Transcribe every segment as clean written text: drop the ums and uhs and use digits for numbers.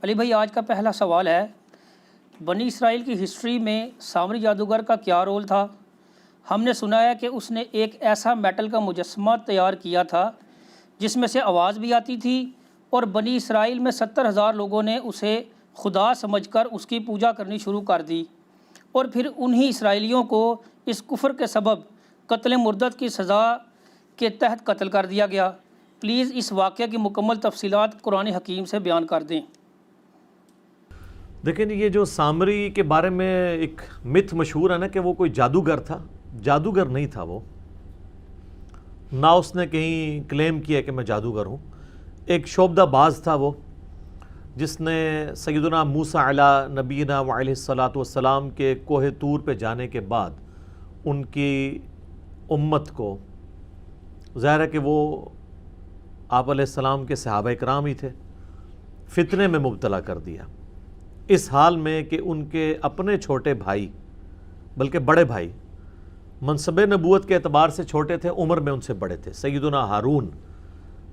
علی بھائی آج کا پہلا سوال ہے، بنی اسرائیل کی ہسٹری میں سامری جادوگر کا کیا رول تھا؟ ہم نے سنا ہے کہ اس نے ایک ایسا میٹل کا مجسمہ تیار کیا تھا جس میں سے آواز بھی آتی تھی، اور بنی اسرائیل میں 70,000 لوگوں نے اسے خدا سمجھ کر اس کی پوجا کرنی شروع کر دی، اور پھر انہی اسرائیلیوں کو اس کفر کے سبب قتل مردد کی سزا کے تحت قتل کر دیا گیا۔ پلیز اس واقعہ کی مکمل تفصیلات قرآن حکیم سے بیان کر دیں۔ دیکھیں یہ جو سامری کے بارے میں ایک متھ مشہور ہے نا کہ وہ کوئی جادوگر تھا، جادوگر نہیں تھا وہ، نہ اس نے کہیں کلیم کیا کہ میں جادوگر ہوں، ایک شعبدہ باز تھا وہ، جس نے سیدنا موسیٰ علیہ نبینا وعلیہ الصلاۃ والسلام کے کوہ طور پہ جانے کے بعد ان کی امت کو، ظاہر ہے کہ وہ آپ علیہ السلام کے صحابہ کرام ہی تھے، فتنے میں مبتلا کر دیا، اس حال میں کہ ان کے اپنے چھوٹے بھائی بلکہ بڑے بھائی منصب نبوت کے اعتبار سے چھوٹے تھے، عمر میں ان سے بڑے تھے، سیدنا ہارون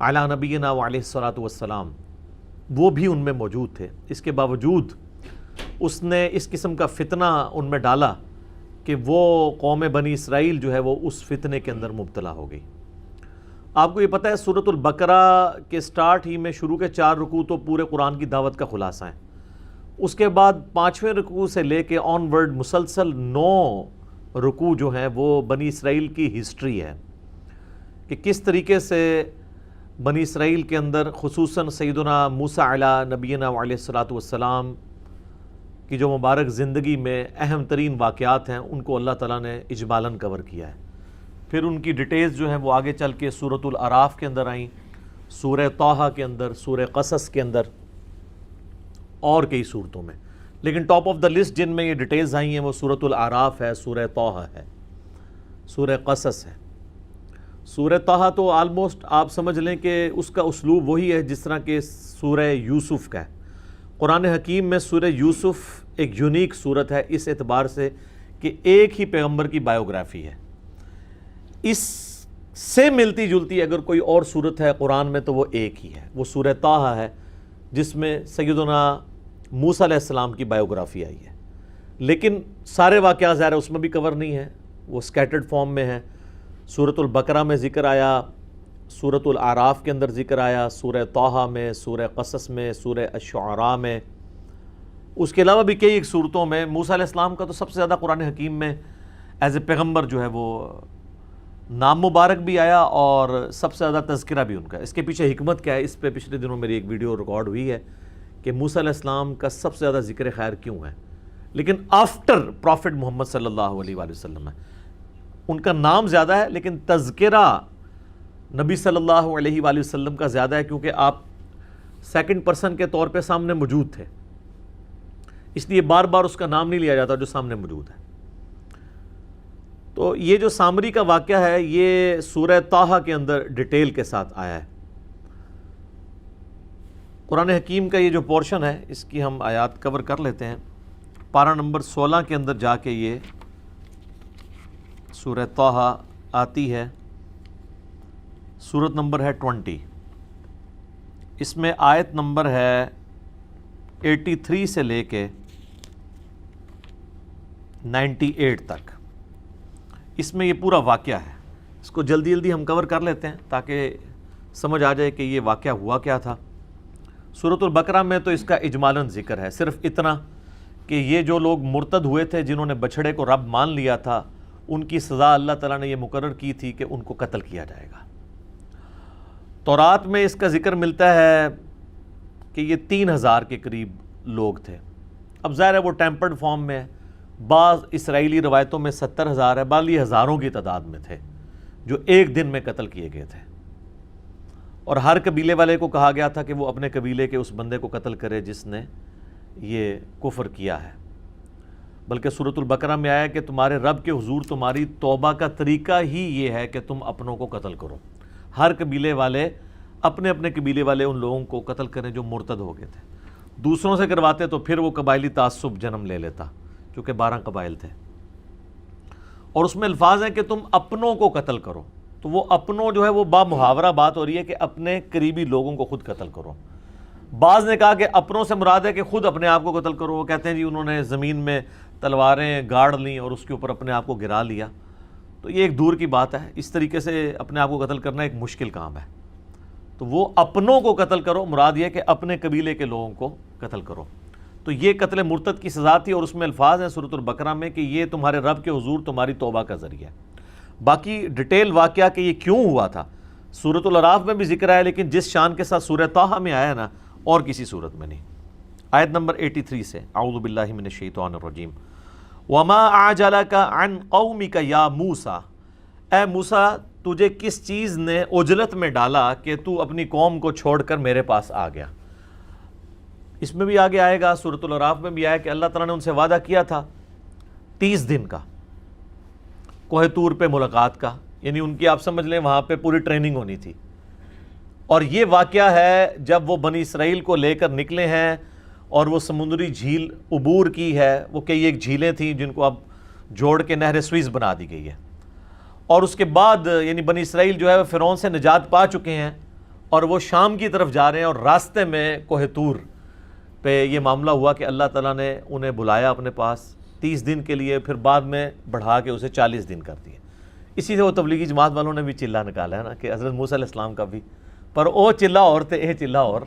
علی نبینا وعلیہ الصلاۃ والسلام، وہ بھی ان میں موجود تھے۔ اس کے باوجود اس نے اس قسم کا فتنہ ان میں ڈالا کہ وہ قوم بنی اسرائیل جو ہے وہ اس فتنے کے اندر مبتلا ہو گئی۔ آپ کو یہ پتہ ہے سورۃ البقرہ کے سٹارٹ ہی میں شروع کے 4 رکوع تو پورے قرآن کی دعوت کا خلاصہ ہیں، اس کے بعد 5ویں رکوع سے لے کے آن ورڈ مسلسل 9 رکوع جو ہیں وہ بنی اسرائیل کی ہسٹری ہے کہ کس طریقے سے بنی اسرائیل کے اندر خصوصاً سیدنا موسیٰ علیہ نبینا علیہ الصلاۃ والسلام کی جو مبارک زندگی میں اہم ترین واقعات ہیں ان کو اللہ تعالیٰ نے اجمالاً کور کیا ہے۔ پھر ان کی ڈیٹیلز جو ہیں وہ آگے چل کے سورۃ الاعراف کے اندر آئیں، سورہ طٰہٰ کے اندر، سورہ قصص کے اندر اور کئی صورتوں میں، لیکن ٹاپ آف دا لسٹ جن میں یہ ڈیٹیلز آئی ہیں وہ سورۃ الاعراف ہے، سورہ طٰہٰ ہے، سورہ قصص ہے۔ سورہ طٰہٰ تو آلموسٹ آپ سمجھ لیں کہ اس کا اسلوب وہی ہے جس طرح کہ سورہ یوسف کا ہے۔ قرآن حکیم میں سورہ یوسف ایک یونیک صورت ہے اس اعتبار سے کہ ایک ہی پیغمبر کی بائیوگرافی ہے، اس سے ملتی جلتی اگر کوئی اور صورت ہے قرآن میں تو وہ ایک ہی ہے، وہ سورہ طٰہٰ ہے جس میں سیدنا موسیٰ علیہ السلام کی بائیوگرافی آئی ہے، لیکن سارے واقعات ظاہر اس میں بھی کور نہیں ہیں، وہ سکیٹرڈ فارم میں ہیں۔ سورۃ البقرہ میں ذکر آیا، سورۃ الاعراف کے اندر ذکر آیا، سورہ طٰہٰ میں، سورہ قصص میں، سورہ الشعراء میں، اس کے علاوہ بھی کئی ایک صورتوں میں۔ موسیٰ علیہ السلام کا تو سب سے زیادہ قرآن حکیم میں ایز اے پیغمبر جو ہے وہ نام مبارک بھی آیا اور سب سے زیادہ تذکرہ بھی ان کا۔ اس کے پیچھے حکمت کیا ہے، اس پہ پچھلے دنوں میری ایک ویڈیو ریکارڈ ہوئی ہے کہ موسیٰ علیہ السلام کا سب سے زیادہ ذکر خیر کیوں ہے، لیکن آفٹر پروفٹ محمد صلی اللہ علیہ وآلہ وسلم ہے، ان کا نام زیادہ ہے لیکن تذکرہ نبی صلی اللہ علیہ وآلہ وسلم کا زیادہ ہے، کیونکہ آپ سیکنڈ پرسن کے طور پہ سامنے موجود تھے، اس لیے بار بار اس کا نام نہیں لیا جاتا جو سامنے موجود ہے۔ تو یہ جو سامری کا واقعہ ہے یہ سورہ طٰہٰ کے اندر ڈیٹیل کے ساتھ آیا ہے۔ قرآن حکیم کا یہ جو پورشن ہے اس کی ہم آیات کور کر لیتے ہیں۔ پارہ نمبر 16 کے اندر جا کے یہ سورہ طٰہٰ آتی ہے، سورت نمبر ہے 20، اس میں آیت نمبر ہے 83 سے لے کے 98 تک، اس میں یہ پورا واقعہ ہے۔ اس کو جلدی جلدی ہم کور کر لیتے ہیں تاکہ سمجھ آ جائے کہ یہ واقعہ ہوا کیا تھا۔ سورۃ البقرہ میں تو اس کا اجمالاً ذکر ہے، صرف اتنا کہ یہ جو لوگ مرتد ہوئے تھے جنہوں نے بچھڑے کو رب مان لیا تھا ان کی سزا اللہ تعالیٰ نے یہ مقرر کی تھی کہ ان کو قتل کیا جائے گا۔ تورات میں اس کا ذکر ملتا ہے کہ یہ 3000 کے قریب لوگ تھے، اب ظاہر ہے وہ ٹیمپرڈ فارم میں ہے، بعض اسرائیلی روایتوں میں 70,000 ہے، بعض یہ ہزاروں کی تعداد میں تھے جو ایک دن میں قتل کیے گئے تھے، اور ہر قبیلے والے کو کہا گیا تھا کہ وہ اپنے قبیلے کے اس بندے کو قتل کرے جس نے یہ کفر کیا ہے۔ بلکہ سورۃ البقرہ میں آیا کہ تمہارے رب کے حضور تمہاری توبہ کا طریقہ ہی یہ ہے کہ تم اپنوں کو قتل کرو، ہر قبیلے والے اپنے اپنے قبیلے والے ان لوگوں کو قتل کریں جو مرتد ہو گئے تھے۔ دوسروں سے کرواتے تو پھر وہ قبائلی تعصب جنم لے لیتا، چونکہ 12 قبائل تھے، اور اس میں الفاظ ہیں کہ تم اپنوں کو قتل کرو، تو وہ اپنوں جو ہے وہ با محاورہ بات ہو رہی ہے کہ اپنے قریبی لوگوں کو خود قتل کرو۔ بعض نے کہا کہ اپنوں سے مراد ہے کہ خود اپنے آپ کو قتل کرو، وہ کہتے ہیں جی انہوں نے زمین میں تلواریں گاڑ لیں اور اس کے اوپر اپنے آپ کو گرا لیا، تو یہ ایک دور کی بات ہے، اس طریقے سے اپنے آپ کو قتل کرنا ایک مشکل کام ہے، تو وہ اپنوں کو قتل کرو، مراد یہ کہ اپنے قبیلے کے لوگوں کو قتل کرو۔ تو یہ قتل مرتد کی سزا تھی، اور اس میں الفاظ ہیں سورۃ البقرہ میں کہ یہ تمہارے رب کے حضور تمہاری توبہ کا ذریعہ ہے۔ باقی ڈیٹیل واقعہ کہ یہ کیوں ہوا تھا سورۃ الاعراف میں بھی ذکر ہے، لیکن جس شان کے ساتھ سورہ طٰہٰ میں آیا نا اور کسی صورت میں نہیں۔ آیت نمبر 83 سے اعوذ باللہ من الشیطان الرجیم وَمَا أَعْجَلَكَ عَنْ قَوْمِكَ يَا مُوسَى، اے موسیٰ تجھے کس چیز نے عجلت میں ڈالا کہ تو اپنی قوم کو چھوڑ کر میرے پاس آ گیا۔ اس میں بھی آگے آئے گا، سورۃ الاعراف میں بھی آیا کہ اللہ تعالیٰ نے ان سے وعدہ کیا تھا 30 دن کا کوہ طور پہ ملاقات کا، یعنی ان کی آپ سمجھ لیں وہاں پہ پوری ٹریننگ ہونی تھی، اور یہ واقعہ ہے جب وہ بنی اسرائیل کو لے کر نکلے ہیں اور وہ سمندری جھیل عبور کی ہے، وہ کئی ایک جھیلیں تھیں جن کو اب جوڑ کے نہر سوئز بنا دی گئی ہے، اور اس کے بعد یعنی بنی اسرائیل جو ہے وہ فرعون سے نجات پا چکے ہیں اور وہ شام کی طرف جا رہے ہیں، اور راستے میں کوہ طور پہ یہ معاملہ ہوا کہ اللہ تعالیٰ نے انہیں بلایا اپنے پاس 30 دن کے لیے، پھر بعد میں بڑھا کے اسے 40 دن کر دیے۔ اسی سے وہ تبلیغی جماعت والوں نے بھی چلہ نکالا ہے نا کہ حضرت موسیٰ علیہ السلام کا بھی، پر او چلہ اور تھے اے چلہ اور،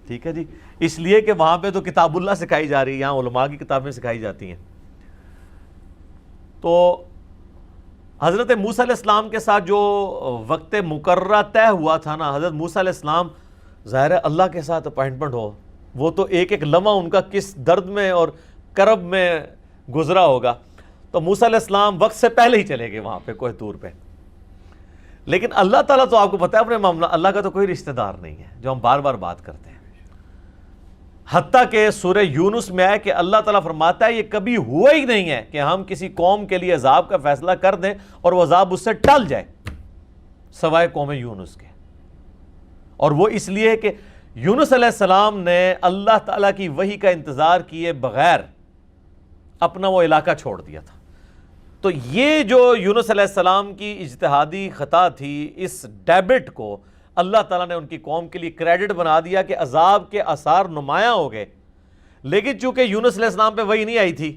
ٹھیک ہے جی، اس لیے کہ وہاں پہ تو کتاب اللہ سکھائی جا رہی ہے، یہاں علماء کی کتابیں سکھائی جاتی ہیں۔ تو حضرت موسیٰ علیہ السلام کے ساتھ جو وقت مقررہ طے ہوا تھا نا، حضرت موسیٰ علیہ السلام ظاہر ہے اللہ کے ساتھ اپائنٹمنٹ ہو، وہ تو ایک ایک لمحہ ان کا کس درد میں اور کرب میں گزرا ہوگا، تو موسیٰ علیہ السلام وقت سے پہلے ہی چلے گئے وہاں پہ کوہ طور پہ۔ لیکن اللہ تعالیٰ تو آپ کو پتہ ہے اپنے معاملہ، اللہ کا تو کوئی رشتہ دار نہیں ہے جو ہم بار بار بات کرتے ہیں، حتیٰ کہ سورہ یونس میں ہے کہ اللہ تعالیٰ فرماتا ہے یہ کبھی ہوا ہی نہیں ہے کہ ہم کسی قوم کے لیے عذاب کا فیصلہ کر دیں اور وہ عذاب اس سے ٹل جائے سوائے قوم یونس کے، اور وہ اس لیے کہ یونس علیہ السلام نے اللہ تعالیٰ کی وحی کا انتظار کیے بغیر اپنا وہ علاقہ چھوڑ دیا تھا۔ تو یہ جو یونس علیہ السلام کی اجتہادی خطا تھی، اس ڈیبٹ کو اللہ تعالیٰ نے ان کی قوم کے لیے کریڈٹ بنا دیا کہ عذاب کے آثار نمایاں ہو گئے، لیکن چونکہ یونس علیہ السلام پہ وحی نہیں آئی تھی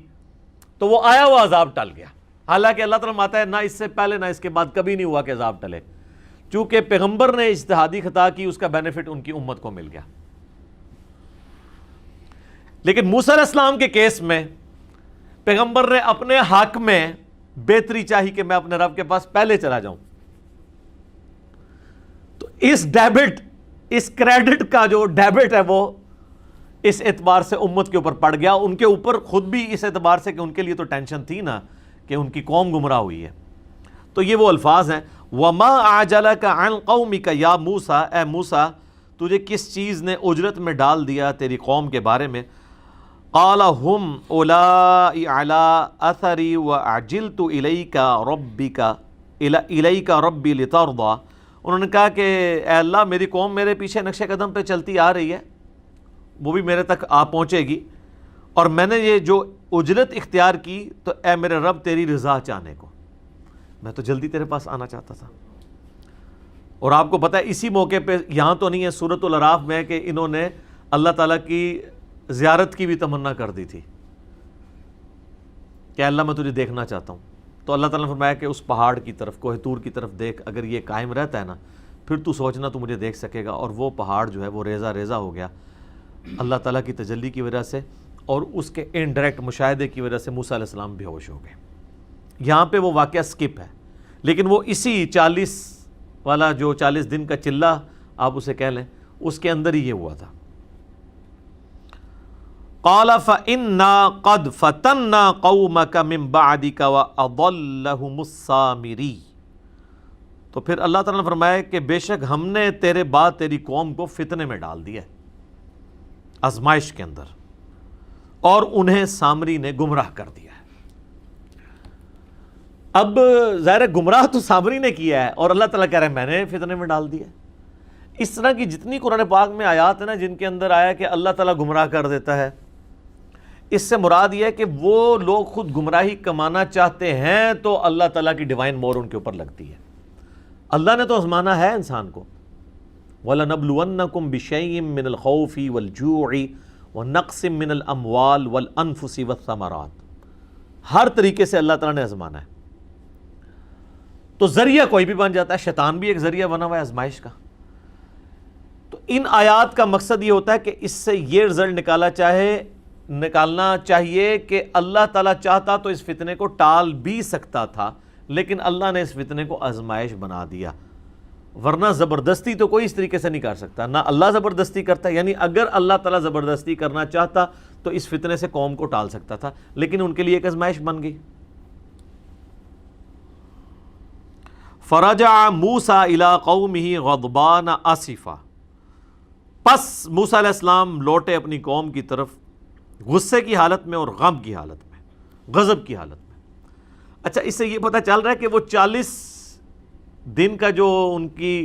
تو وہ آیا وہ عذاب ٹل گیا، حالانکہ اللہ تعالیٰ ماتا ہے نہ اس سے پہلے نہ اس کے بعد کبھی نہیں ہوا کہ عذاب ٹلے، چونکہ پیغمبر نے اجتہادی خطا کی اس کا بینیفٹ ان کی امت کو مل گیا۔ لیکن موسیٰ علیہ السلام کے کیس میں پیغمبر نے اپنے حق میں بہتری چاہی کہ میں اپنے رب کے پاس پہلے چلا جاؤں، تو اس ڈیبٹ، اس کریڈٹ کا جو ڈیبٹ ہے وہ اس اعتبار سے امت کے اوپر پڑ گیا، ان کے اوپر خود بھی اس اعتبار سے کہ ان کے لیے تو ٹینشن تھی نا کہ ان کی قوم گمراہ ہوئی ہے۔ تو یہ وہ الفاظ ہیں وَمَا أَعْجَلَكَ عَنْ قَوْمِكَ يَا مُوسَى، اے موسیٰ تجھے کس چیز نے اجرت میں ڈال دیا تیری قوم کے بارے میں، قَالَ هُمْ أُولَٰئِ عَلَىٰ أَثَرِي وَأَعْجِلْتُ إِلَيْكَ رَبِّي لِتَرْضَىٰ، انہوں نے کہا کہ اے اللہ میری قوم میرے پیچھے نقش قدم پہ چلتی آ رہی ہے، وہ بھی میرے تک آ پہنچے گی، اور میں نے یہ جو اجرت اختیار کی تو اے میرے رب تیری رضا چاہنے کو، میں تو جلدی تیرے پاس آنا چاہتا تھا۔ اور آپ کو پتہ ہے اسی موقع پہ، یہاں تو نہیں ہے، سورۃ الاعراف میں ہے کہ انہوں نے اللہ تعالیٰ کی زیارت کی بھی تمنا کر دی تھی کہ اللہ میں تجھے دیکھنا چاہتا ہوں، تو اللہ تعالیٰ نے فرمایا کہ اس پہاڑ کی طرف، کوہ طور کی طرف دیکھ، اگر یہ قائم رہتا ہے نا پھر تو سوچنا تو مجھے دیکھ سکے گا، اور وہ پہاڑ جو ہے وہ ریزہ ریزہ ہو گیا اللہ تعالیٰ کی تجلی کی وجہ سے، اور اس کے انڈائریکٹ مشاہدے کی وجہ سے موسیٰ علیہ السلام بے ہوش ہو گئے۔ یہاں پہ وہ واقعہ سکپ ہے، لیکن وہ اسی 40 والا جو 40 دن کا چلہ آپ اسے کہہ لیں، اس کے اندر ہی یہ ہوا تھا۔ قَالَ فَإِنَّا قَدْ فَتَنَّا قَوْمَكَ مِن بَعْدِكَ وَأَضَلَّهُمُ السَّامِرِي، تو پھر اللہ تعالیٰ نے فرمایا کہ بے شک ہم نے تیرے بعد تیری قوم کو فتنے میں ڈال دیا، آزمائش کے اندر، اور انہیں سامری نے گمراہ کر دیا ہے۔ اب ظاہر گمراہ تو سامری نے کیا ہے، اور اللہ تعالیٰ کہہ رہے ہیں میں نے فتنے میں ڈال دیا۔ اس طرح کی جتنی قرآن پاک میں آیات ہیں نا جن کے اندر آیا کہ اللہ تعالیٰ گمراہ کر دیتا ہے، اس سے مراد یہ ہے کہ وہ لوگ خود گمراہی کمانا چاہتے ہیں تو اللہ تعالیٰ کی ڈیوائن مور ان کے اوپر لگتی ہے۔ اللہ نے تو آزمانا ہے انسان کو، وَلَنَبْلُوَنَّكُمْ بِشَيْءٍ مِّنَ الْخَوْفِ وَالْجُوعِ وَنَقْصٍ مِّنَ الْأَمْوَالِ وَالْأَنفُسِ وَالثَّمَرَاتِ، ہر طریقے سے اللہ تعالیٰ نے آزمانا ہے۔ تو ذریعہ کوئی بھی بن جاتا ہے، شیطان بھی ایک ذریعہ بنا ہوا ہے آزمائش کا۔ تو ان آیات کا مقصد یہ ہوتا ہے کہ اس سے یہ رزلٹ نکالنا چاہیے کہ اللہ تعالیٰ چاہتا تو اس فتنے کو ٹال بھی سکتا تھا، لیکن اللہ نے اس فتنے کو آزمائش بنا دیا، ورنہ زبردستی تو کوئی اس طریقے سے نہیں کر سکتا، نہ اللہ زبردستی کرتا۔ یعنی اگر اللہ تعالیٰ زبردستی کرنا چاہتا تو اس فتنے سے قوم کو ٹال سکتا تھا، لیکن ان کے لیے ایک آزمائش بن گئی۔ فرجع موسیٰ الی قومہ غضبان آسفا، پس موسیٰ علیہ السلام لوٹے اپنی قوم کی طرف غصے کی حالت میں اور غم کی حالت میں، غضب کی حالت میں۔ اچھا، اس سے یہ پتہ چل رہا ہے کہ وہ 40 دن کا جو ان کی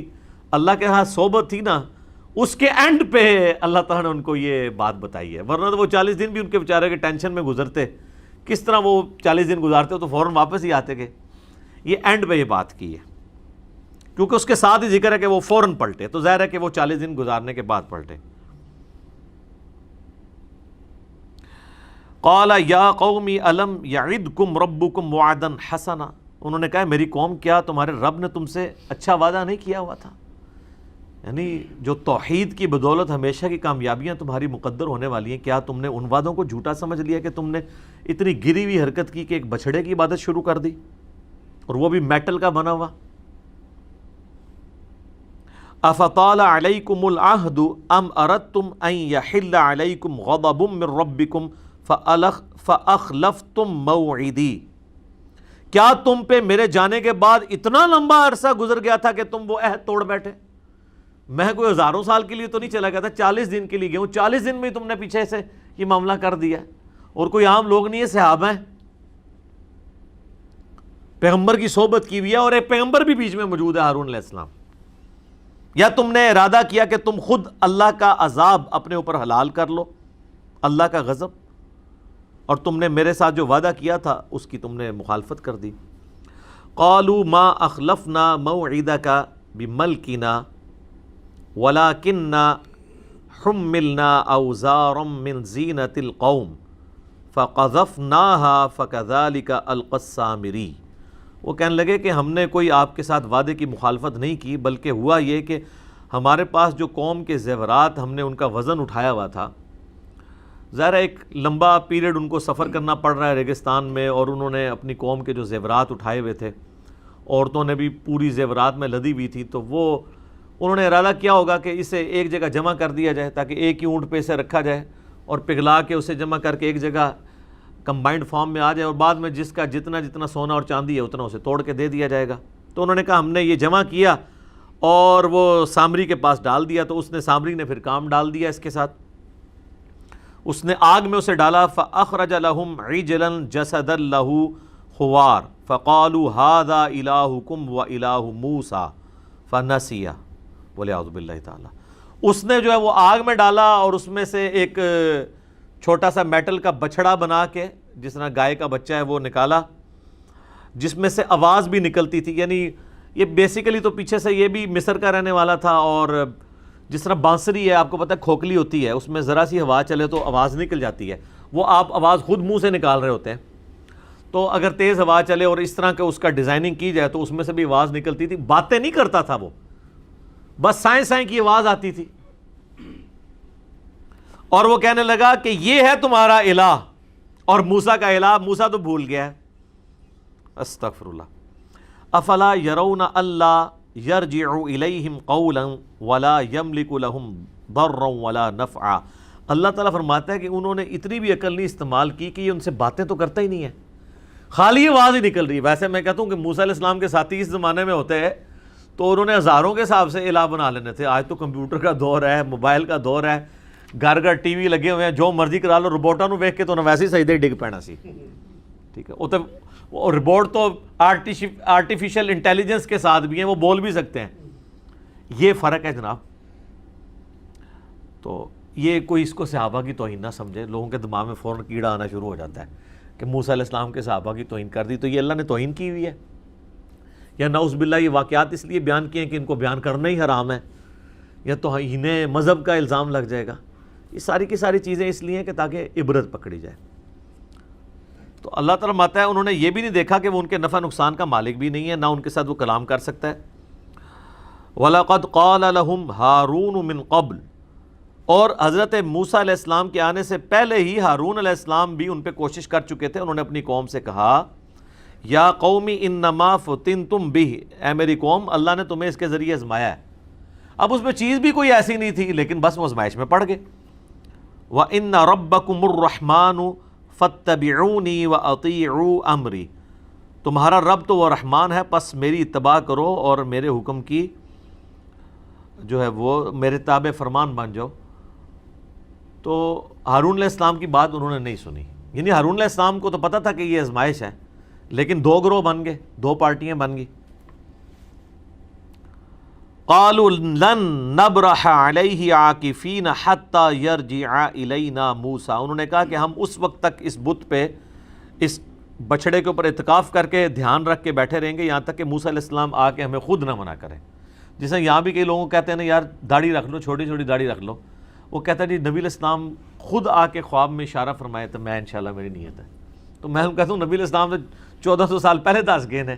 اللہ کے ہاں صحبت تھی نا، اس کے اینڈ پہ اللہ تعالیٰ نے ان کو یہ بات بتائی ہے، ورنہ تو وہ 40 دن بھی ان کے بیچارے کے ٹینشن میں گزرتے، کس طرح وہ 40 دن گزارتے تو فوراً واپس ہی آتے گئے۔ یہ اینڈ پہ یہ بات کی ہے، کیونکہ اس کے ساتھ ہی ذکر ہے کہ وہ فوراً پلٹے، تو ظاہر ہے کہ وہ 40 دن گزارنے کے بعد پلٹے۔ قال یا قوم الم یعدکم ربکم وعدا حسنا، انہوں نے کہا میری قوم کیا تمہارے رب نے تم سے اچھا وعدہ نہیں کیا ہوا تھا؟ یعنی جو توحید کی بدولت ہمیشہ کی کامیابیاں تمہاری مقدر ہونے والی ہیں، کیا تم نے ان وعدوں کو جھوٹا سمجھ لیا کہ تم نے اتنی گری ہوئی حرکت کی کہ ایک بچھڑے کی عبادت شروع کر دی، اور وہ بھی میٹل کا بنا ہوا؟ افطال علیکم العہد ام اردتم ان یحل علیکم غضب من ربکم فاخلفتم موعدی، کیا تم پہ میرے جانے کے بعد اتنا لمبا عرصہ گزر گیا تھا کہ تم وہ عہد توڑ بیٹھے؟ میں کوئی ہزاروں سال کے لیے تو نہیں چلا گیا تھا، 40 دن کے لیے گیا ہوں، 40 دن میں تم نے پیچھے سے یہ معاملہ کر دیا، اور کوئی عام لوگ نہیں ہے، صحابہ ہیں، پیغمبر کی صحبت کی ہوئی ہے، اور ایک پیغمبر بھی بیچ میں موجود ہے، ہارون علیہ السلام۔ یا تم نے ارادہ کیا کہ تم خود اللہ کا عذاب اپنے اوپر حلال کر لو، اللہ کا غضب، اور تم نے میرے ساتھ جو وعدہ کیا تھا اس کی تم نے مخالفت کر دی۔ قالوا ما اخلفنا موعدک بملکنا ولکننا حملنا اوزارا من زینۃ القوم فقذفناها فکذلک القی السامری، وہ کہنے لگے کہ ہم نے کوئی آپ کے ساتھ وعدے کی مخالفت نہیں کی، بلکہ ہوا یہ کہ ہمارے پاس جو قوم کے زیورات ہم نے ان کا وزن اٹھایا ہوا تھا، ظاہر ایک لمبا پیریڈ ان کو سفر کرنا پڑ رہا ہے ریگستان میں، اور انہوں نے اپنی قوم کے جو زیورات اٹھائے ہوئے تھے، عورتوں نے بھی پوری زیورات میں لدی ہوئی تھی، تو وہ انہوں نے ارادہ کیا ہوگا کہ اسے ایک جگہ جمع کر دیا جائے تاکہ ایک ہی اونٹ پہ اسے رکھا جائے اور پگھلا کے اسے جمع کر کے ایک جگہ کمبائنڈ فارم میں آ جائے، اور بعد میں جس کا جتنا سونا اور چاندی ہے اتنا اسے توڑ کے دے دیا جائے گا۔ تو انہوں نے کہا ہم نے یہ جمع کیا اور وہ سامری کے پاس ڈال دیا، تو اس نے سامری نے پھر کام ڈال دیا اس کے ساتھ، اس نے آگ میں اسے ڈالا۔ فَأَخْرَجَ لَهُمْ عِجْلًا جَسَدًا لَهُ خُوَارٌ فَقَالُوا هَذَا إِلَٰهُكُمْ وَإِلَٰهُ مُوسَىٰ فَنَسِيَ، وَلِعَوْذُ بِاللَّهِ تعالیٰ۔ اس نے جو ہے وہ آگ میں ڈالا اور اس میں سے ایک چھوٹا سا میٹل کا بچھڑا بنا کے، جس طرح گائے کا بچہ ہے وہ نکالا، جس میں سے آواز بھی نکلتی تھی۔ یعنی یہ بیسیکلی تو پیچھے سے یہ بھی مصر کا رہنے والا تھا، اور جس طرح بانسری ہے آپ کو پتہ ہے کھوکھلی ہوتی ہے، اس میں ذرا سی ہوا چلے تو آواز نکل جاتی ہے، وہ آپ آواز خود منہ سے نکال رہے ہوتے ہیں، تو اگر تیز ہوا چلے اور اس طرح کہ اس کا ڈیزائننگ کی جائے تو اس میں سے بھی آواز نکلتی تھی۔ باتیں نہیں کرتا تھا وہ، بس سائیں سائیں کی آواز آتی تھی، اور وہ کہنے لگا کہ یہ ہے تمہارا الہ، اور موسیٰ کا الہ موسیٰ تو بھول گیا ہے۔ استغفر اللہ۔ افلا یرون الا یرجع الیہم قولا ولا یملک لہم ضرا ولا نفعا، اللہ تعالیٰ فرماتا ہے کہ انہوں نے اتنی بھی عقل نہیں استعمال کی کہ یہ ان سے باتیں تو کرتا ہی نہیں ہے، خالی آواز ہی نکل رہی ہے۔ ویسے میں کہتا ہوں کہ موسیٰ علیہ السلام کے ساتھی اس زمانے میں ہوتے ہیں تو انہوں نے ہزاروں کے حساب سے الہ بنا لینے تھے۔ آج تو کمپیوٹر کا دور ہے، موبائل کا دور ہے، گھر گھر ٹی وی لگے ہوئے ہیں، جو مرضی کرا لو، روبوٹاں نو ویکھ کے تو ویسے ہی سجدے ڈگ پینا سی، ٹھیک ہے۔ وہ روبوٹ تو آرٹیفیشل انٹیلیجنس کے ساتھ بھی ہیں، وہ بول بھی سکتے ہیں، یہ فرق ہے جناب۔ تو یہ کوئی اس کو صحابہ کی توہین نہ سمجھے، لوگوں کے دماغ میں فوراً کیڑا آنا شروع ہو جاتا ہے کہ موسیٰ علیہ السلام کے صحابہ کی توہین کر دی تو یہ اللہ نے توہین کی ہوئی ہے، یا نعوذ باللہ یہ واقعات اس لیے بیان کیے ہیں کہ ان کو بیان کرنا ہی حرام ہے، یا توہین مذہب کا الزام لگ جائے گا. یہ ساری کی ساری چیزیں اس لیے ہیں کہ تاکہ عبرت پکڑی جائے. تو اللہ تعالیٰ ماتا ہے انہوں نے یہ بھی نہیں دیکھا کہ وہ ان کے نفع نقصان کا مالک بھی نہیں ہے, نہ ان کے ساتھ وہ کلام کر سکتا ہے. وَلَقَدْ قَالَ لَهُمْ هَارُونُ مِنْ قَبْلِ, اور حضرت موسیٰ علیہ السلام کے آنے سے پہلے ہی ہارون علیہ السلام بھی ان پہ کوشش کر چکے تھے. انہوں نے اپنی قوم سے کہا یا قومی انما فتنتم بہ, اے میری قوم اللہ نے تمہیں اس کے ذریعے آزمایا ہے. اب اس میں چیز بھی کوئی ایسی نہیں تھی لیکن بس وہ آزمائش میں پڑ گئے. وَإِنَّ رَبَّكُمُ الرَّحْمَنُ فَاتَّبِعُونِي وَأَطِيعُوا أَمْرِي, تمہارا رب تو وہ رحمان ہے پس میری اتباع کرو اور میرے حکم کی جو ہے وہ میرے تابع فرمان بن جاؤ. تو ہارون علیہ السلام کی بات انہوں نے نہیں سنی. یعنی ہارون علیہ السلام کو تو پتہ تھا کہ یہ آزمائش ہے, لیکن دو گروہ بن گئے, دو پارٹیاں بن گئی. قالوا لن نبرح علیہ عاکفین حتی یرجع الینا موسیٰ, انہوں نے کہا کہ ہم اس وقت تک اس بت پہ, اس بچڑے کے اوپر اعتکاف کر کے دھیان رکھ کے بیٹھے رہیں گے یہاں تک کہ موسیٰ علیہ السلام آ کے ہمیں خود نہ منع کریں. جیسے یہاں بھی کئی لوگوں کو کہتے ہیں نا یار داڑھی رکھ لو, چھوٹی چھوٹی داڑھی رکھ لو. وہ کہتا ہے جی نبی علیہ السلام خود آ کے خواب میں اشارہ فرمائے تو میں انشاءاللہ میری نیت ہے. تو میں کہتا ہوں نبی علیہ السلام سے 1400 سال پہلے دس گئے ہیں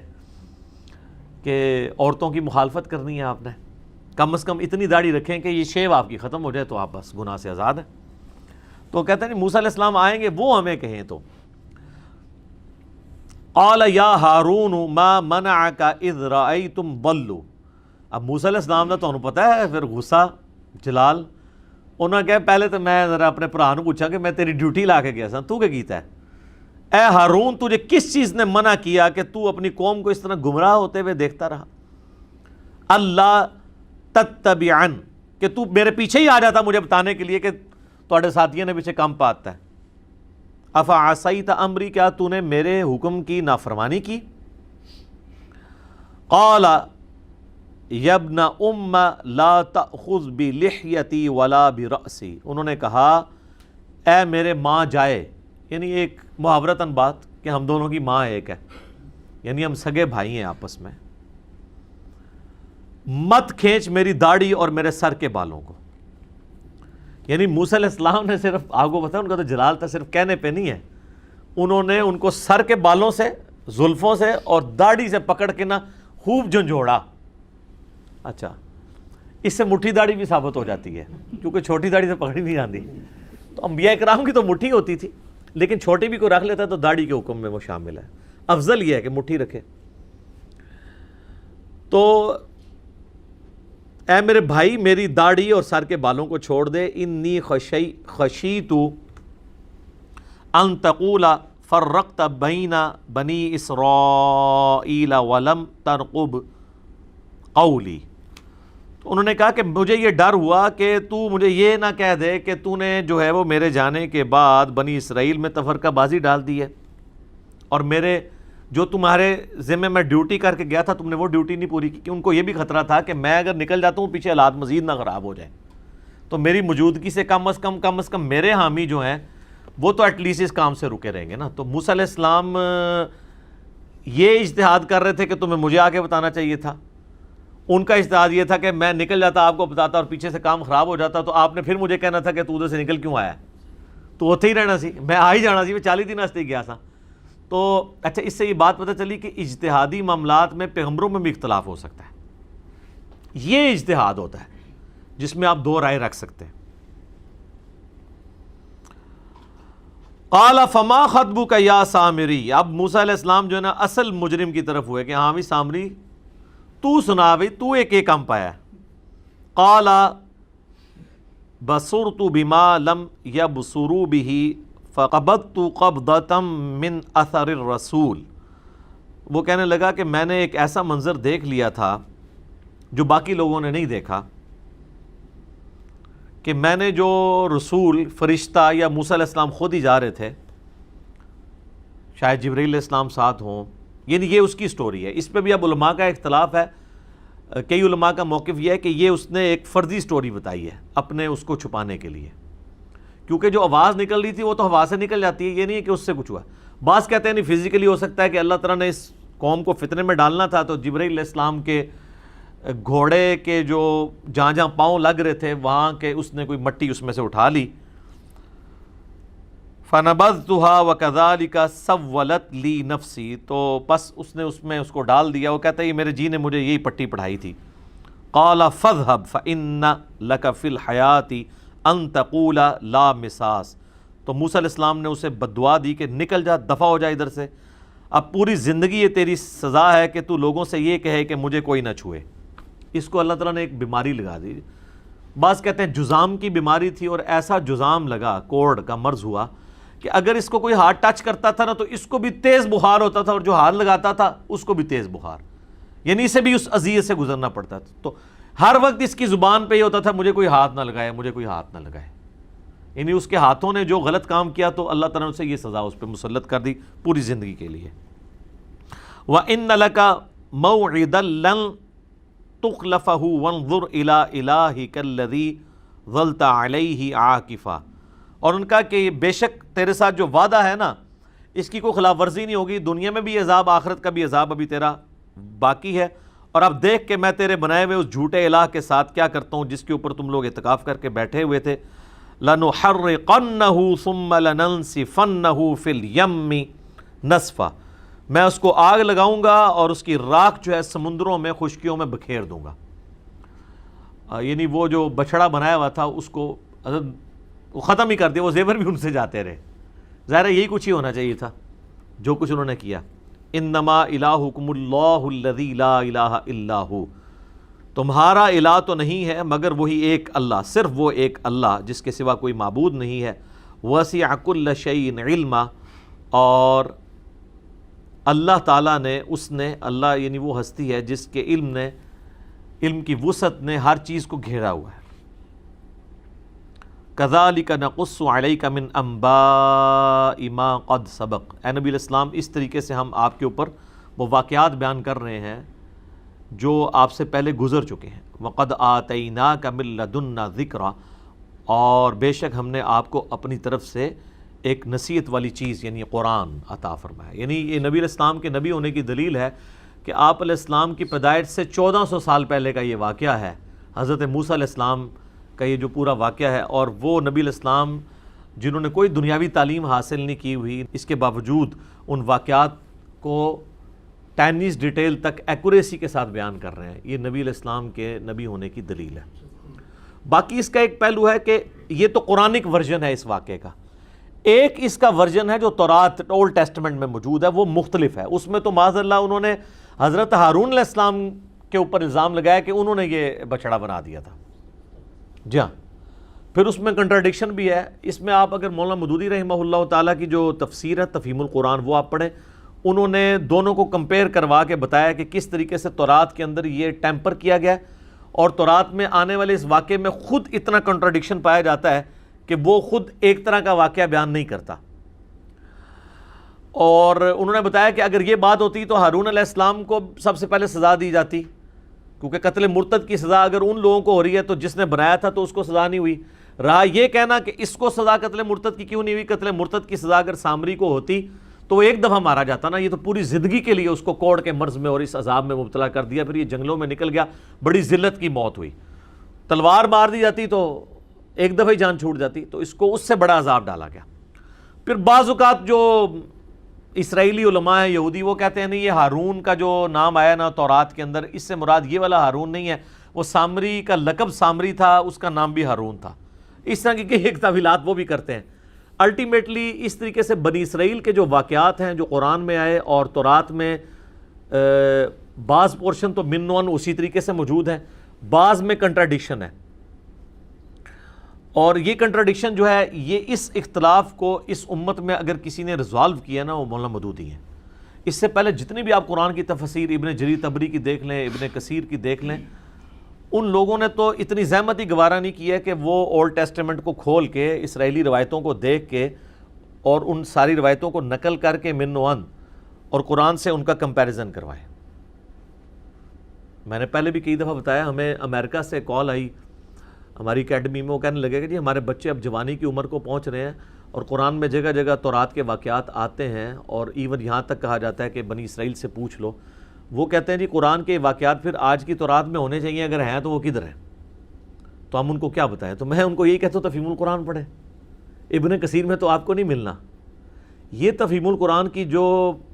کہ عورتوں کی مخالفت کرنی ہے آپ نے, کم از کم اتنی داڑھی رکھیں کہ یہ شیو آپ کی ختم ہو جائے تو آپ بس گناہ سے آزاد ہیں. تو کہتے ہیں موسیٰ علیہ السلام آئیں گے وہ ہمیں کہیں تو قال یا ہارون ما منعک اذ رأیتم ضلوا, اب موسیٰ علیہ السلام نے تو پتہ ہے پھر غصہ جلال, انہوں نے کہا پہلے تو میں ذرا اپنے بھرا نو پوچھا کہ میں تیری ڈیوٹی لا کے گیا سا, تو کیا کیتا ہے؟ اے ہارون تجھے کس چیز نے منع کیا کہ تو اپنی قوم کو اس طرح گمراہ ہوتے ہوئے دیکھتا رہا؟ اللہ تتبعن, کہ تو میرے پیچھے ہی آ جاتا مجھے بتانے کے لیے کہ تواڈے ساتھیوں نے پیچھے کم پاتا ہے. افعصیت امری, کیا تو نے میرے حکم کی نافرمانی کی؟ قال یا ابن ام لا تأخذ بلحیتی ولا برأسی, انہوں نے کہا اے میرے ماں جائے, یعنی ایک محاورتاً بات کہ ہم دونوں کی ماں ایک ہے, یعنی ہم سگے بھائی ہیں آپس میں, مت کھینچ میری داڑھی اور میرے سر کے بالوں کو. یعنی موسیٰ علیہ السلام نے صرف آپ کو پتہ ہے ان کا تو جلال تھا صرف کہنے پہ نہیں ہے, انہوں نے ان کو سر کے بالوں سے, زلفوں سے اور داڑھی سے پکڑ کے نا خوب جھنجھوڑا. اچھا اس سے مٹھی داڑھی بھی ثابت ہو جاتی ہے کیونکہ چھوٹی داڑھی سے پکڑی نہیں جاتی. تو انبیاء کرام کی تو مٹھی ہوتی تھی لیکن چھوٹی بھی کوئی رکھ لیتا تو داڑھی کے حکم میں وہ شامل ہے. افضل یہ ہے کہ مٹھی رکھے. تو اے میرے بھائی میری داڑھی اور سر کے بالوں کو چھوڑ دے. انی خشیت ان تقول فرقت بین بنی اسرائیل ولم ترقب قولی. تو انہوں نے کہا کہ مجھے یہ ڈر ہوا کہ تو مجھے یہ نہ کہہ دے کہ تو نے جو ہے وہ میرے جانے کے بعد بنی اسرائیل میں تفرقہ بازی ڈال دی ہے, اور میرے جو تمہارے ذمہ میں ڈیوٹی کر کے گیا تھا تم نے وہ ڈیوٹی نہیں پوری کی. کہ ان کو یہ بھی خطرہ تھا کہ میں اگر نکل جاتا ہوں پیچھے حالات مزید نہ خراب ہو جائیں, تو میری موجودگی سے کم از کم میرے حامی جو ہیں وہ تو ایٹ لیسٹ اس کام سے رکے رہیں گے نا. تو موسیٰ علیہ السلام یہ اجتہاد کر رہے تھے کہ تمہیں مجھے آگے بتانا چاہیے تھا, ان کا اجتہاد یہ تھا کہ میں نکل جاتا آپ کو بتاتا اور پیچھے سے کام خراب ہو جاتا تو آپ نے پھر مجھے کہنا تھا کہ تو ادھر سے نکل کیوں آیا, تو اتنے ہی رہنا سی, میں آ ہی جانا سی, میں 40 دن واسطے گیا تھا. تو اچھا اس سے یہ بات پتہ چلی کہ اجتہادی معاملات میں پیغمبروں میں بھی اختلاف ہو سکتا ہے. یہ اجتہاد ہوتا ہے جس میں آپ دو رائے رکھ سکتے ہیں. قال فما خطبک یا سامری, اب موسیٰ علیہ السلام جو ہے نا اصل مجرم کی طرف ہوئے کہ ہاں بھی سامری تو سنا بھائی تو ایک کم پایا. قال بصرت بما لم یبصروا به فقبضت قبضة من اثر الرسول, وہ کہنے لگا کہ میں نے ایک ایسا منظر دیکھ لیا تھا جو باقی لوگوں نے نہیں دیکھا, کہ میں نے جو رسول فرشتہ یا موسیٰ علیہ السلام خود ہی جا رہے تھے, شاید جبرائیل علیہ السلام ساتھ ہوں, یعنی یہ اس کی سٹوری ہے. اس پہ بھی اب علماء کا اختلاف ہے. کئی علماء کا موقف یہ ہے کہ یہ اس نے ایک فرضی سٹوری بتائی ہے اپنے اس کو چھپانے کے لیے, کیونکہ جو آواز نکل رہی تھی وہ تو ہوا سے نکل جاتی ہے, یہ نہیں ہے کہ اس سے کچھ ہوا. بعض کہتے ہیں نہیں فزیکلی ہو سکتا ہے کہ اللہ تعالیٰ نے اس قوم کو فتنے میں ڈالنا تھا تو جبرائیل علیہ السلام کے گھوڑے کے جو جہاں جہاں پاؤں لگ رہے تھے وہاں کے اس نے کوئی مٹی اس میں سے اٹھا لی. فَنَبَذْتُهَا وَكَذَلِكَ سَوَّلَتْ لِي نَفْسِي, تو بس اس نے اس میں اس کو ڈال دیا. وہ کہتا ہے یہ میرے جی نے مجھے یہی پٹی پڑھائی تھی. قَالَ فَاذْهَبْ فَإِنَّ لَكَ فِي الْحَيَاةِ أَن تَقُولَ لَا مِسَاس. تو موسیٰ علیہ السلام نے اسے بددعا دی کہ نکل جا, دفع ہو جا ادھر سے. اب پوری زندگی یہ تیری سزا ہے کہ تو لوگوں سے یہ کہے کہ مجھے کوئی نہ چھوئے. اس کو اللہ تعالیٰ نے ایک بیماری لگا دی. بعض کہتے ہیں جزام کی بیماری تھی, اور ایسا جزام لگا, کوڑ کا مرض ہوا کہ اگر اس کو کوئی ہاتھ ٹچ کرتا تھا نا تو اس کو بھی تیز بخار ہوتا تھا, اور جو ہاتھ لگاتا تھا اس کو بھی تیز بخار, یعنی اسے بھی اس اذیت سے گزرنا پڑتا تھا. تو ہر وقت اس کی زبان پہ یہ ہوتا تھا مجھے کوئی ہاتھ نہ لگائے, مجھے کوئی ہاتھ نہ لگائے. یعنی اس کے ہاتھوں نے جو غلط کام کیا تو اللہ تعالیٰ نے اسے یہ سزا اس پہ مسلط کر دی پوری زندگی کے لیے. وَإِنَّ لَكَ مَوْعِدًا لَن تُخْلَفَهُ وَانظُرْ إِلَىٰ إِلَٰهِكَ الَّذِي ظَلْتَ عَلَيْهِ عَاكِفًا. اور ان کا کہ بے شک تیرے ساتھ جو وعدہ ہے نا اس کی کوئی خلاف ورزی نہیں ہوگی, دنیا میں بھی عذاب, آخرت کا بھی عذاب ابھی تیرا باقی ہے. اور اب دیکھ کہ میں تیرے بنائے ہوئے اس جھوٹے الہ کے ساتھ کیا کرتا ہوں جس کے اوپر تم لوگ اعتکاف کر کے بیٹھے ہوئے تھے. لَنُحَرِّقَنَّهُ ثُمَّ لَنَنْسِفَنَّهُ فِي الْيَمِّ نَسْفًا. میں اس کو آگ لگاؤں گا اور اس کی راکھ جو ہے سمندروں میں, خشکیوں میں بکھیر دوں گا. یعنی وہ جو بچڑا بنایا ہوا تھا اس کو وہ ختم ہی کر دیا, وہ زیور بھی ان سے جاتے رہے. ظاہر ہے یہی کچھ ہی ہونا چاہیے تھا جو کچھ انہوں نے کیا. انما الہکم اللہ الذی لا الہ الا ہو. تمہارا الہ تو نہیں ہے مگر وہی ایک اللہ, صرف وہ ایک اللہ جس کے سوا کوئی معبود نہیں ہے. وسع کل شیء علما, اور اللہ تعالیٰ نے اللہ یعنی وہ ہستی ہے جس کے علم کی وسعت نے ہر چیز کو گھیرا ہوا ہے. كَذَلِكَ نَقُصُّ عَلَيْكَ مِنْ أَنْبَاءِ مَا قَدْ سَبَقَ. اے نبی علیہ السلام اس طریقے سے ہم آپ کے اوپر وہ واقعات بیان کر رہے ہیں جو آپ سے پہلے گزر چکے ہیں. وَقَدْ آتَيْنَاكَ مِن لَدُنَّا ذِكْرًا, اور بے شک ہم نے آپ کو اپنی طرف سے ایک نصیحت والی چیز یعنی قرآن عطا فرمایا. یعنی یہ نبی علیہ السلام کے نبی ہونے کی دلیل ہے کہ آپ علیہ السلام کی پیدائش سے 1400 سال پہلے کا یہ واقعہ ہے. حضرت موسیٰ علیہ السلام کا یہ جو پورا واقعہ ہے, اور وہ نبی علیہ السلام جنہوں نے کوئی دنیاوی تعلیم حاصل نہیں کی ہوئی, اس کے باوجود ان واقعات کو ٹائنیز ڈیٹیل تک ایکوریسی کے ساتھ بیان کر رہے ہیں. یہ نبی علیہ السلام کے نبی ہونے کی دلیل ہے. باقی اس کا ایک پہلو ہے کہ یہ تو قرآنک ورژن ہے اس واقعے کا. ایک اس کا ورژن ہے جو تورات اولڈ ٹیسٹمنٹ میں موجود ہے, وہ مختلف ہے. اس میں تو معاذ اللہ انہوں نے حضرت ہارون علیہ السلام کے اوپر الزام لگایا کہ انہوں نے یہ بچڑا بنا دیا تھا. جی ہاں, پھر اس میں کنٹراڈکشن بھی ہے. اس میں آپ اگر مولانا مودودی رحمہ اللہ تعالیٰ کی جو تفسیر ہے تفہیم القرآن وہ آپ پڑھیں, انہوں نے دونوں کو کمپیئر کروا کے بتایا کہ کس طریقے سے تورات کے اندر یہ ٹیمپر کیا گیا ہے, اور تورات میں آنے والے اس واقعے میں خود اتنا کنٹراڈکشن پایا جاتا ہے کہ وہ خود ایک طرح کا واقعہ بیان نہیں کرتا. اور انہوں نے بتایا کہ اگر یہ بات ہوتی تو ہارون علیہ السلام کو سب سے پہلے سزا دی جاتی, کیونکہ قتل مرتد کی سزا اگر ان لوگوں کو ہو رہی ہے تو جس نے بنایا تھا تو اس کو سزا نہیں ہوئی. رہا یہ کہنا کہ اس کو سزا قتل مرتد کی کیوں نہیں ہوئی, قتل مرتد کی سزا اگر سامری کو ہوتی تو وہ ایک دفعہ مارا جاتا نا, یہ تو پوری زندگی کے لیے اس کو کوڑ کے مرض میں اور اس عذاب میں مبتلا کر دیا, پھر یہ جنگلوں میں نکل گیا, بڑی ذلت کی موت ہوئی. تلوار مار دی جاتی تو ایک دفعہ ہی جان چھوٹ جاتی, تو اس کو اس سے بڑا عذاب ڈالا گیا. پھر بعض اوقات جو اسرائیلی علماء ہیں یہودی وہ کہتے ہیں نہیں, یہ ہارون کا جو نام آیا نا تورات کے اندر, اس سے مراد یہ والا ہارون نہیں ہے, وہ سامری کا لقب سامری تھا, اس کا نام بھی ہارون تھا. اس طرح کی ایک تعویلات وہ بھی کرتے ہیں. الٹیمیٹلی اس طریقے سے بنی اسرائیل کے جو واقعات ہیں جو قرآن میں آئے اور تورات میں بعض پورشن تو من ون اسی طریقے سے موجود ہیں, بعض میں کنٹراڈکشن ہے. اور یہ کنٹراڈکشن جو ہے یہ اس اختلاف کو اس امت میں اگر کسی نے ریزالو کیا نا وہ مولانا مودودی ہیں. اس سے پہلے جتنی بھی آپ قرآن کی تفسیر ابن جریر طبری کی دیکھ لیں, ابن کثیر کی دیکھ لیں, ان لوگوں نے تو اتنی زحمت ہی گوارا نہیں کی ہے کہ وہ اولڈ ٹیسٹمنٹ کو کھول کے اسرائیلی روایتوں کو دیکھ کے اور ان ساری روایتوں کو نقل کر کے من ون اور قرآن سے ان کا کمپیریزن کروائیں. میں نے پہلے بھی کئی دفعہ بتایا, ہمیں امریکہ سے کال آئی ہماری اکیڈمی میں, وہ کہنے لگے کہ جی ہمارے بچے اب جوانی کی عمر کو پہنچ رہے ہیں اور قرآن میں جگہ جگہ تورات کے واقعات آتے ہیں, اور ایون یہاں تک کہا جاتا ہے کہ بنی اسرائیل سے پوچھ لو. وہ کہتے ہیں جی قرآن کے واقعات پھر آج کی تورات میں ہونے چاہیے، اگر ہیں تو وہ کدھر ہیں؟ تو ہم ان کو کیا بتائیں؟ تو میں ان کو یہی کہتا ہوں تفہیم القرآن پڑھیں، ابن کثیر میں تو آپ کو نہیں ملنا۔ یہ تفہیم القرآن کی جو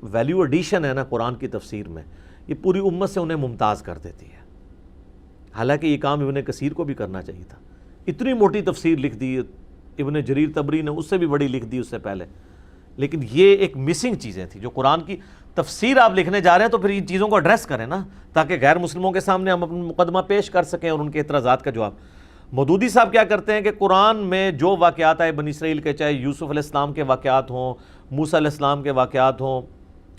ویلیو ایڈیشن ہے نا قرآن کی تفسیر میں، یہ پوری امت سے انہیں ممتاز کر دیتی ہے۔ حالانکہ یہ کام ابن کثیر کو بھی کرنا چاہیے تھا، اتنی موٹی تفسیر لکھ دی، ابن جریر طبری نے اس سے بھی بڑی لکھ دی اس سے پہلے، لیکن یہ ایک مسنگ چیزیں تھیں جو قرآن کی تفسیر آپ لکھنے جا رہے ہیں تو پھر ان چیزوں کو ایڈریس کریں نا، تاکہ غیر مسلموں کے سامنے ہم اپنا مقدمہ پیش کر سکیں اور ان کے اعتراضات کا جواب۔ مودودی صاحب کیا کرتے ہیں کہ قرآن میں جو واقعات آئے بنی اسرائیل کے، چاہے یوسف علیہ السلام کے واقعات ہوں، موسیٰ علیہ السلام کے واقعات ہوں،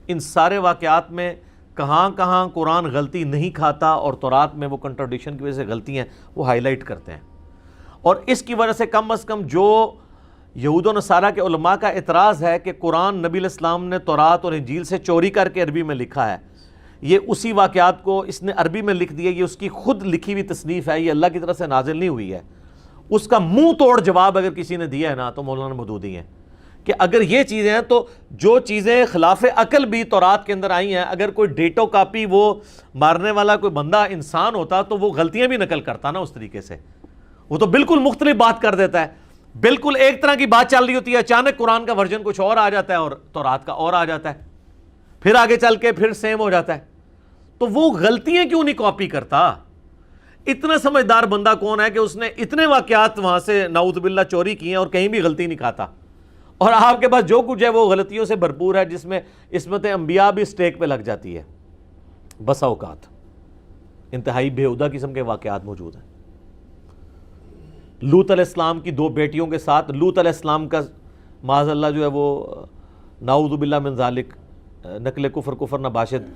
ان سارے واقعات میں کہاں کہاں قرآن غلطی نہیں کھاتا اور تورات میں وہ کنٹراڈکشن کی وجہ سے غلطی ہیں وہ ہائی لائٹ کرتے ہیں۔ اور اس کی وجہ سے کم از کم جو یہود و نصارہ کے علماء کا اعتراض ہے کہ قرآن نبی علیہ السلام نے تورات اور انجیل سے چوری کر کے عربی میں لکھا ہے، یہ اسی واقعات کو اس نے عربی میں لکھ دیا، یہ اس کی خود لکھی ہوئی تصنیف ہے، یہ اللہ کی طرف سے نازل نہیں ہوئی ہے، اس کا منہ توڑ جواب اگر کسی نے دیا ہے نا تو مولانا مودودی ہیں کہ اگر یہ چیزیں ہیں تو جو چیزیں خلاف عقل بھی تورات کے اندر آئی ہیں، اگر کوئی ڈیٹو کاپی وہ مارنے والا کوئی بندہ انسان ہوتا تو وہ غلطیاں بھی نقل کرتا نا اس طریقے سے، وہ تو بالکل مختلف بات کر دیتا ہے، بالکل ایک طرح کی بات چل رہی ہوتی ہے، اچانک قرآن کا ورژن کچھ اور آ جاتا ہے اور تورات کا اور آ جاتا ہے، پھر آگے چل کے پھر سیم ہو جاتا ہے۔ تو وہ غلطیاں کیوں نہیں کاپی کرتا؟ اتنا سمجھدار بندہ کون ہے کہ اس نے اتنے واقعات وہاں سے نعوذ باللہ چوری کی ہیں اور کہیں بھی غلطی نہیں کھاتا، اور آپ کے پاس جو کچھ ہے وہ غلطیوں سے بھرپور ہے، جس میں عصمت انبیاء بھی سٹیک پہ لگ جاتی ہے۔ بسا اوقات انتہائی بےہودہ قسم کے واقعات موجود ہیں۔ لوط علیہ السلام کی 2 بیٹیوں کے ساتھ لوط علیہ السلام کا معاذ اللہ جو ہے وہ نعوذ باللہ من ذالک نقل کفر نباشد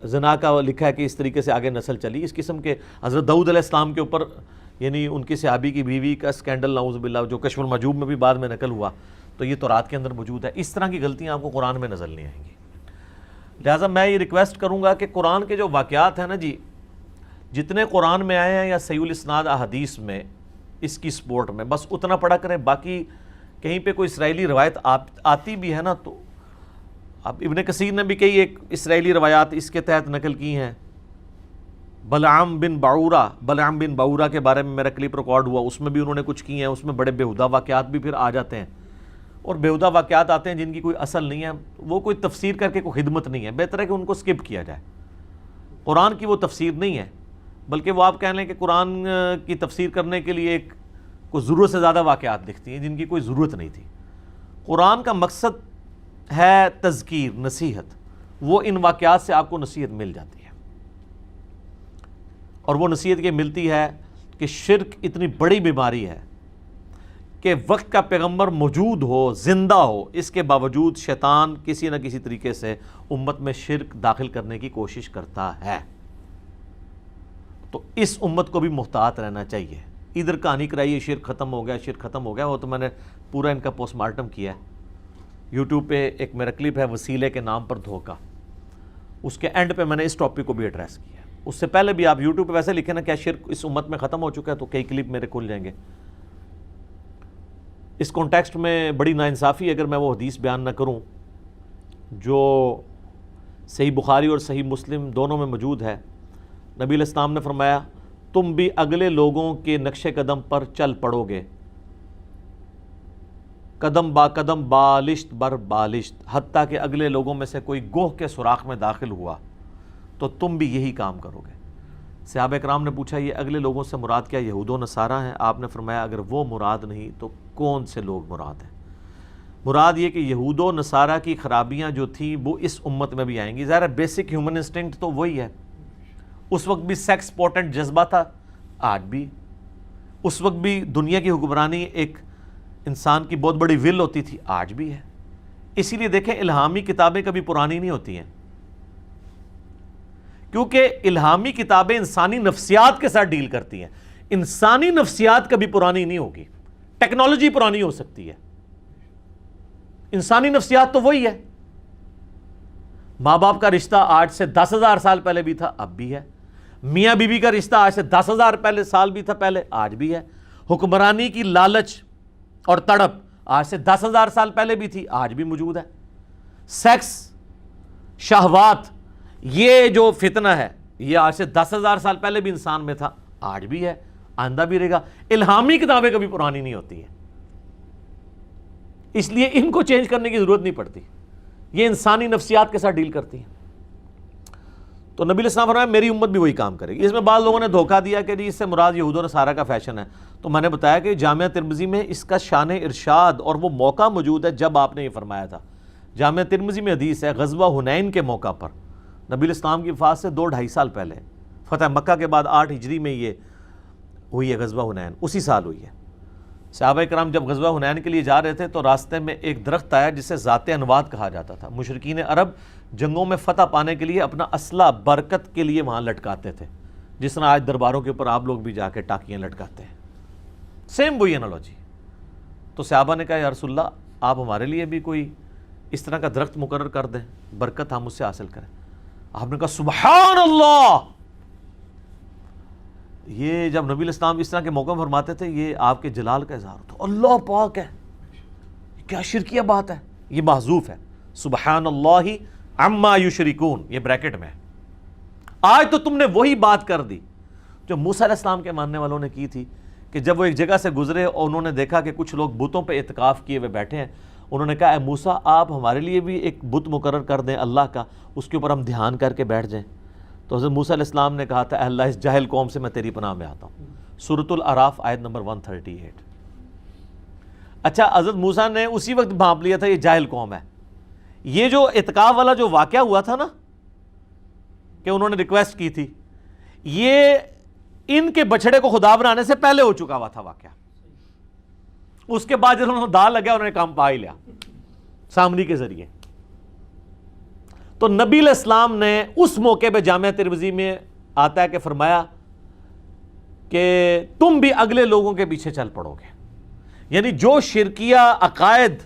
زنا کا لکھا ہے کہ اس طریقے سے آگے نسل چلی۔ اس قسم کے حضرت داؤد علیہ السلام کے اوپر یعنی ان کی صحابی کی بیوی کا سکینڈل نعوذ باللہ جو کشف المحجوب میں بھی بعد میں نقل ہوا، تو یہ تورات کے اندر موجود ہے۔ اس طرح کی غلطیاں آپ کو قرآن میں نظر نہیں آئیں گی۔ لہٰذا میں یہ ریکویسٹ کروں گا کہ قرآن کے جو واقعات ہیں نا جی، جتنے قرآن میں آئے ہیں یا صحیح الاسناد احادیث میں اس کی سپورٹ میں، بس اتنا پڑھا کریں۔ باقی کہیں پہ کوئی اسرائیلی روایت آتی بھی ہے نا تو اب ابن کثیر نے بھی کئی ایک اسرائیلی روایات اس کے تحت نقل کی ہیں۔ بلعام بن باورا کے بارے میں میرا کلپ ریکارڈ ہوا، اس میں بھی انہوں نے کچھ کی ہیں، اس میں بڑے بےہودہ واقعات بھی پھر آ جاتے ہیں، اور بےہودہ واقعات آتے ہیں جن کی کوئی اصل نہیں ہے، وہ کوئی تفسیر کر کے کوئی خدمت نہیں ہے، بہتر ہے کہ ان کو سکپ کیا جائے۔ قرآن کی وہ تفسیر نہیں ہے، بلکہ وہ آپ کہہ لیں کہ قرآن کی تفسیر کرنے کے لیے ایک کوئی ضرورت سے زیادہ واقعات لکھتی ہیں جن کی کوئی ضرورت نہیں تھی۔ قرآن کا مقصد ہے تذکیر، نصیحت، وہ ان واقعات سے آپ کو نصیحت مل جاتی ہے، اور وہ نصیحت یہ ملتی ہے کہ شرک اتنی بڑی بیماری ہے کہ وقت کا پیغمبر موجود ہو، زندہ ہو، اس کے باوجود شیطان کسی نہ کسی طریقے سے امت میں شرک داخل کرنے کی کوشش کرتا ہے۔ تو اس امت کو بھی محتاط رہنا چاہیے۔ ادھر کہانی کرائیے شرک ختم ہو گیا، شرک ختم ہو گیا، وہ تو میں نے پورا ان کا پوسٹ مارٹم کیا ہے۔ یوٹیوب پہ ایک میرا کلپ ہے وسیلے کے نام پر دھوکہ، اس کے اینڈ پہ میں نے اس ٹاپک کو بھی ایڈریس کیا ہے۔ اس سے پہلے بھی آپ یوٹیوب پہ ویسے لکھیں نا کیا شرک اس امت میں ختم ہو چکا ہے، تو کئی کلپ میرے کھل جائیں گے۔ اس کانٹیکسٹ میں بڑی ناانصافی اگر میں وہ حدیث بیان نہ کروں جو صحیح بخاری اور صحیح مسلم دونوں میں موجود ہے۔ نبی علیہ السلام نے فرمایا تم بھی اگلے لوگوں کے نقش قدم پر چل پڑو گے، قدم با قدم، بالشت بر بالشت، حتیٰ کہ اگلے لوگوں میں سے کوئی گوہ کے سوراخ میں داخل ہوا تو تم بھی یہی کام کرو گے۔ صحابہ کرام نے پوچھا یہ اگلے لوگوں سے مراد کیا یہود و نصارہ ہیں؟ آپ نے فرمایا اگر وہ مراد نہیں تو کون سے لوگ مراد ہیں؟ مراد یہ کہ یہود و نصارہ کی خرابیاں جو تھیں وہ اس امت میں بھی آئیں گی۔ ظاہر ہے بیسک ہیومن انسٹنکٹ تو وہی ہے، اس وقت بھی سیکس پوٹنٹ جذبہ تھا، آج بھی، اس وقت بھی دنیا کی حکمرانی ایک انسان کی بہت بڑی ول ہوتی تھی، آج بھی ہے۔ اسی لیے دیکھیں الہامی کتابیں کبھی پرانی نہیں ہوتی ہیں، کیونکہ الہامی کتابیں انسانی نفسیات کے ساتھ ڈیل کرتی ہیں۔ انسانی نفسیات کبھی پرانی نہیں ہوگی، ٹیکنالوجی پرانی ہو سکتی ہے، انسانی نفسیات تو وہی ہے۔ ماں باپ کا رشتہ آج سے 10,000 سال پہلے بھی تھا، اب بھی ہے۔ میاں بیوی کا رشتہ آج سے 10,000 سال بھی تھا پہلے، آج بھی ہے۔ حکمرانی کی لالچ اور تڑپ آج سے 10,000 سال پہلے بھی تھی، آج بھی موجود ہے۔ سیکس، شہوات، یہ جو فتنہ ہے یہ آج سے 10,000 سال پہلے بھی انسان میں تھا، آج بھی ہے، آئندہ بھی رہے گا۔ الہامی کتابیں کبھی پرانی نہیں ہوتی ہیں، اس لیے ان کو چینج کرنے کی ضرورت نہیں پڑتی، یہ انسانی نفسیات کے ساتھ ڈیل کرتی ہیں۔ تو نبی علیہ السلام فرمایا میری امت بھی وہی کام کرے گی۔ اس میں بعض لوگوں نے دھوکہ دیا کہ جی اس سے مراد یہود و نصارہ کا فیشن ہے، تو میں نے بتایا کہ جامعہ ترمذی میں اس کا شان ارشاد اور وہ موقع موجود ہے جب آپ نے یہ فرمایا تھا۔ جامعہ ترمذی میں حدیث ہے، غزوہ حنین کے موقع پر نبی علیہ السلام کی وفات سے 2-2.5 سال پہلے، فتح مکہ کے بعد 8 ہجری میں یہ ہوئی ہے غزوہ حنین، اسی سال ہوئی ہے۔ صحابہ کرام جب غزوہ حنین کے لیے جا رہے تھے تو راستے میں ایک درخت آیا جسے ذات انواد کہا جاتا تھا۔ مشرکین عرب جنگوں میں فتح پانے کے لیے اپنا اسلحہ برکت کے لیے وہاں لٹکاتے تھے، جس طرح آج درباروں کے اوپر آپ لوگ بھی جا کے ٹاکیاں لٹکاتے ہیں، سیم وہی انالوجی۔ تو صحابہ نے کہا یا رسول اللہ آپ ہمارے لیے بھی کوئی اس طرح کا درخت مقرر کر دیں، برکت ہم اس سے حاصل کریں۔ آپ نے کہا سبحان اللہ۔ یہ جب نبی علیہ السلام اس طرح کے موقع فرماتے تھے یہ آپ کے جلال کا اظہار ہوتا، اللہ پاک ہے، کیا شرکیہ بات ہے، یہ محذوف ہے، سبحان اللہ عما یشرکون، یہ بریکٹ میں ہے۔ آج تو تم نے وہی بات کر دی جو موسیٰ علیہ السلام کے ماننے والوں نے کی تھی، کہ جب وہ ایک جگہ سے گزرے اور انہوں نے دیکھا کہ کچھ لوگ بتوں پہ اعتکاف کیے ہوئے بیٹھے ہیں، انہوں نے کہا اے موسیٰ آپ ہمارے لیے بھی ایک بت مقرر کر دیں اللہ کا، اس کے اوپر ہم دھیان کر کے بیٹھ جائیں۔ تو حضرت موسیٰ علیہ السلام نے کہا تھا اے اللہ اس جاہل قوم سے میں تیری پناہ میں آتا ہوں، سورۃ الاعراف آیت نمبر 138۔ اچھا حضرت موسیٰ نے اسی وقت بھانپ لیا تھا یہ جاہل قوم ہے۔ یہ جو اعتکاف والا جو واقعہ ہوا تھا نا کہ انہوں نے ریکویسٹ کی تھی، یہ ان کے بچڑے کو خدا بنانے سے پہلے ہو چکا ہوا تھا واقعہ۔ اس کے بعد جب انہوں نے دال لگا انہوں نے کام پا ہی لیا سامری کے ذریعے۔ تو نبی علیہ السلام نے اس موقع پہ جامعہ ترمذی میں آتا ہے کہ فرمایا کہ تم بھی اگلے لوگوں کے پیچھے چل پڑو گے، یعنی جو شرکیہ عقائد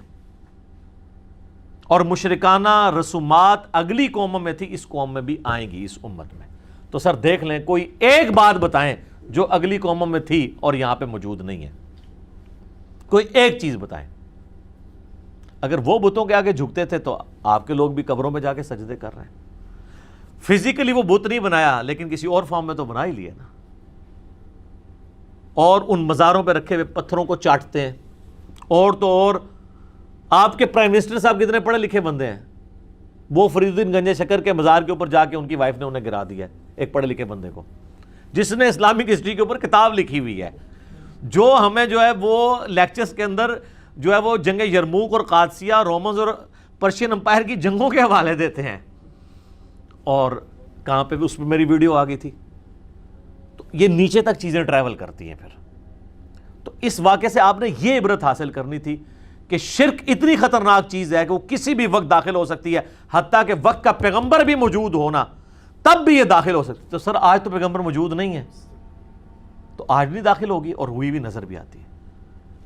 اور مشرکانہ رسومات اگلی قوموں میں تھی اس قوم میں بھی آئیں گی اس امت میں۔ تو سر دیکھ لیں کوئی ایک بات بتائیں جو اگلی قوموں میں تھی اور یہاں پہ موجود نہیں ہے، کوئی ایک چیز بتائیں۔ اگر وہ بتوں کے آگے جھکتے تھے تو آپ کے لوگ بھی قبروں میں جا کے سجدے کر رہے ہیں۔ فزیکلی وہ بت نہیں بنایا لیکن کسی اور فارم میں تو بنا ہی لیا نا، اور ان مزاروں پہ رکھے ہوئے پتھروں کو چاٹتے ہیں۔ اور تو اور آپ کے پرائم منسٹر صاحب کتنے پڑھے لکھے بندے ہیں، وہ فرید الدین گنج شکر کے مزار کے اوپر جا کے ان کی وائف نے انہیں گرا دیا ہے، ایک پڑھے لکھے بندے کو جس نے اسلامک ہسٹری کے اوپر کتاب لکھی ہوئی ہے، جو ہمیں جو ہے وہ لیکچرز کے اندر جو ہے وہ جنگ یرموک اور قادسیہ، رومنز اور پرشین امپائر کی جنگوں کے حوالے دیتے ہیں، اور کہاں پہ بھی اس پہ میری ویڈیو آ گئی تھی۔ تو یہ نیچے تک چیزیں ٹریول کرتی ہیں۔ پھر تو اس واقعے سے آپ نے یہ عبرت حاصل کرنی تھی کہ شرک اتنی خطرناک چیز ہے کہ وہ کسی بھی وقت داخل ہو سکتی ہے، حتیٰ کہ وقت کا پیغمبر بھی موجود ہونا تب بھی یہ داخل ہو سکتی ہے۔ تو سر آج تو پیغمبر موجود نہیں ہے، تو آج بھی داخل ہوگی اور ہوئی بھی نظر بھی آتی ہے۔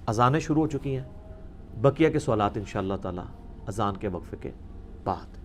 اذانیں شروع ہو چکی ہیں، بقیہ کے سوالات انشاءاللہ تعالی اذان کے وقفے کے بعد۔